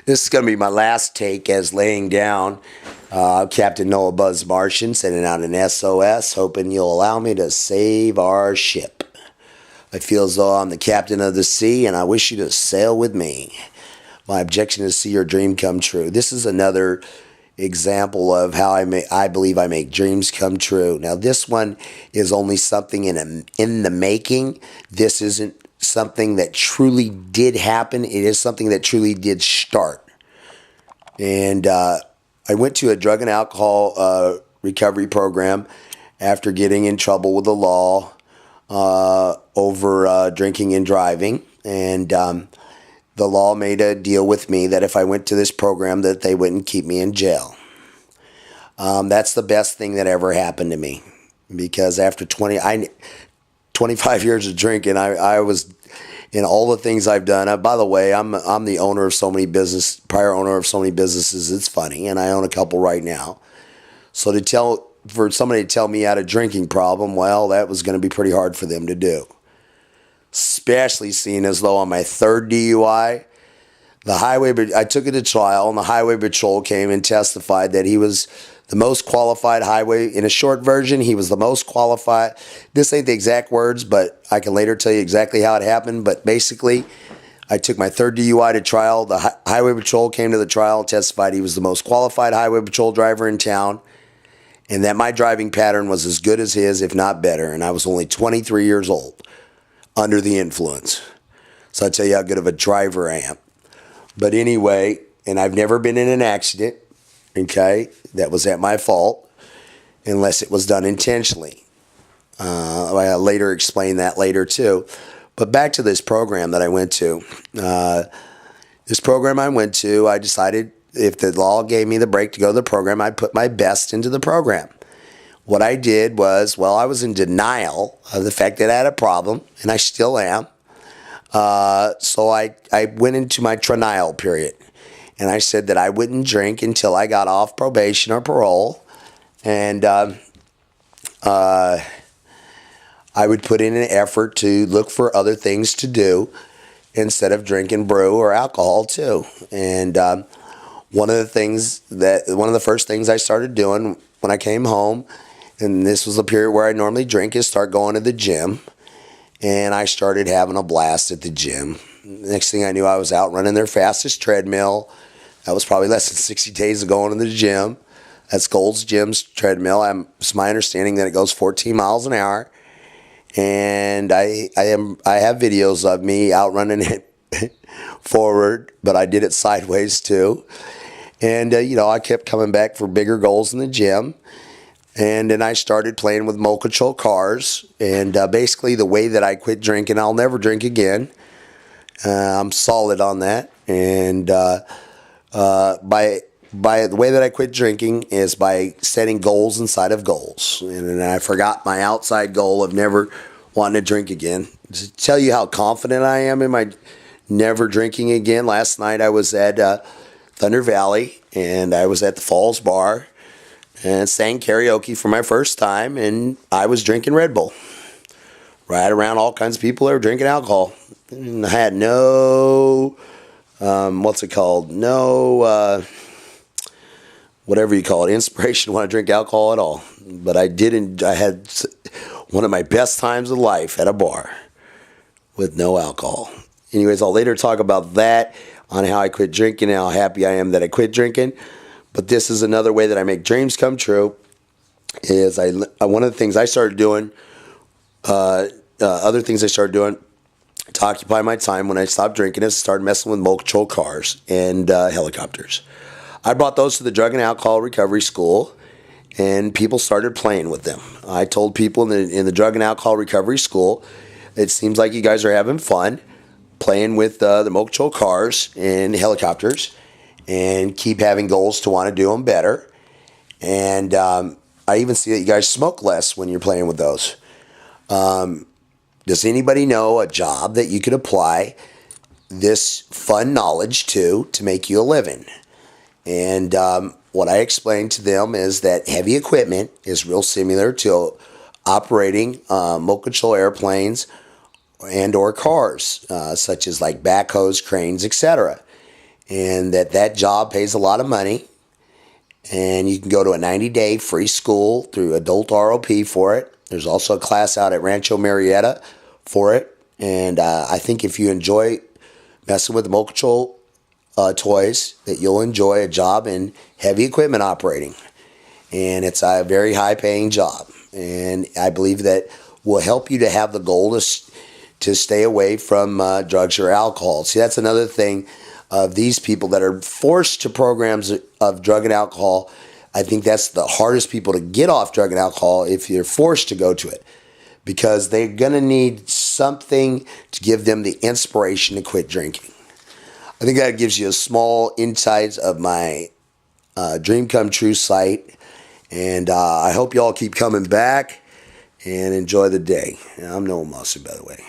This is going to be my last take as laying down. Captain Noah Buzz Martian sending out an SOS, hoping you'll allow me to save our ship. I feel as though I'm the captain of the sea, and I wish you to sail with me. My objection is to see your dream come true. This is another example of how I believe I make dreams come true. Now, this one is only something in the making. This isn't something that truly did happen. It is something that truly did start. And I went to a drug and alcohol recovery program after getting in trouble with the law over drinking and driving. And the law made a deal with me that if I went to this program that they wouldn't keep me in jail. That's the best thing that ever happened to me, because after 25 years of drinking, I was in all the things I've done. By the way, I'm the owner of so many prior owner of so many businesses. It's funny, and I own a couple right now. So for somebody to tell me I had a drinking problem, well, that was going to be pretty hard for them to do. Especially seeing as though on my third DUI, I took it to trial, and the highway patrol came and testified that he was the most qualified highway. In a short version, he was the most qualified. This ain't the exact words, but I can later tell you exactly how it happened. But basically, I took my third DUI to trial. The highway patrol came to the trial and testified he was the most qualified highway patrol driver in town, and that my driving pattern was as good as his, if not better. And I was only 23 years old, under the influence. So I tell you how good of a driver I am. But anyway, and I've never been in an accident, okay, that was at my fault, unless it was done intentionally. I'll later explain that later too. But back to this program that I went to. This program I went to, I decided if the law gave me the break to go to the program, I'd put my best into the program. What I did was, I was in denial of the fact that I had a problem, and I still am. So I went into my trial period, and I said that I wouldn't drink until I got off probation or parole, and I would put in an effort to look for other things to do instead of drinking brew or alcohol too. And one of the first things I started doing when I came home, and this was the period where I normally drink, is start going to the gym. And I started having a blast at the gym. Next thing I knew, I was out running their fastest treadmill. That was probably less than 60 days of going to the gym. That's Gold's Gym's treadmill. It's my understanding that it goes 14 miles an hour. And I have videos of me out running it forward, but I did it sideways too. And, I kept coming back for bigger goals in the gym. And then I started playing with remote control cars. And basically the way that I quit drinking, I'll never drink again. I'm solid on that. And by the way that I quit drinking is by setting goals inside of goals. And then I forgot my outside goal of never wanting to drink again. To tell you how confident I am in my never drinking again, last night I was at Thunder Valley, and I was at the Falls Bar and sang karaoke for my first time, and I was drinking Red Bull. Right around all kinds of people that were drinking alcohol. And I had no, whatever you call it, inspiration to want to drink alcohol at all. But I had one of my best times of life at a bar with no alcohol. Anyways, I'll later talk about that, on how I quit drinking and how happy I am that I quit drinking. But this is another way that I make dreams come true. Is one of the things I started doing, other things I started doing to occupy my time when I stopped drinking is start messing with remote control cars and helicopters. I brought those to the Drug and Alcohol Recovery School, and people started playing with them. I told people in the Drug and Alcohol Recovery School, it seems like you guys are having fun playing with the remote control cars and helicopters, and keep having goals to want to do them better. And I even see that you guys smoke less when you're playing with those. Does anybody know a job that you could apply this fun knowledge to make you a living? And what I explained to them is that heavy equipment is real similar to operating remote control airplanes and or cars, such as like backhoes, cranes, etc. and that job pays a lot of money. And you can go to a 90-day free school through Adult ROP for it. There's also a class out at Rancho Marietta for it. And I think if you enjoy messing with remote control toys, that you'll enjoy a job in heavy equipment operating. And it's a very high-paying job. And I believe that will help you to have the goal to stay away from drugs or alcohol. See, that's another thing of these people that are forced to programs of drug and alcohol. I think that's the hardest people to get off drug and alcohol if you're forced to go to it, because they're going to need something to give them the inspiration to quit drinking. I think that gives you a small insights of my Dream Come True site. And I hope y'all keep coming back and enjoy the day. I'm Noah Musser, by the way.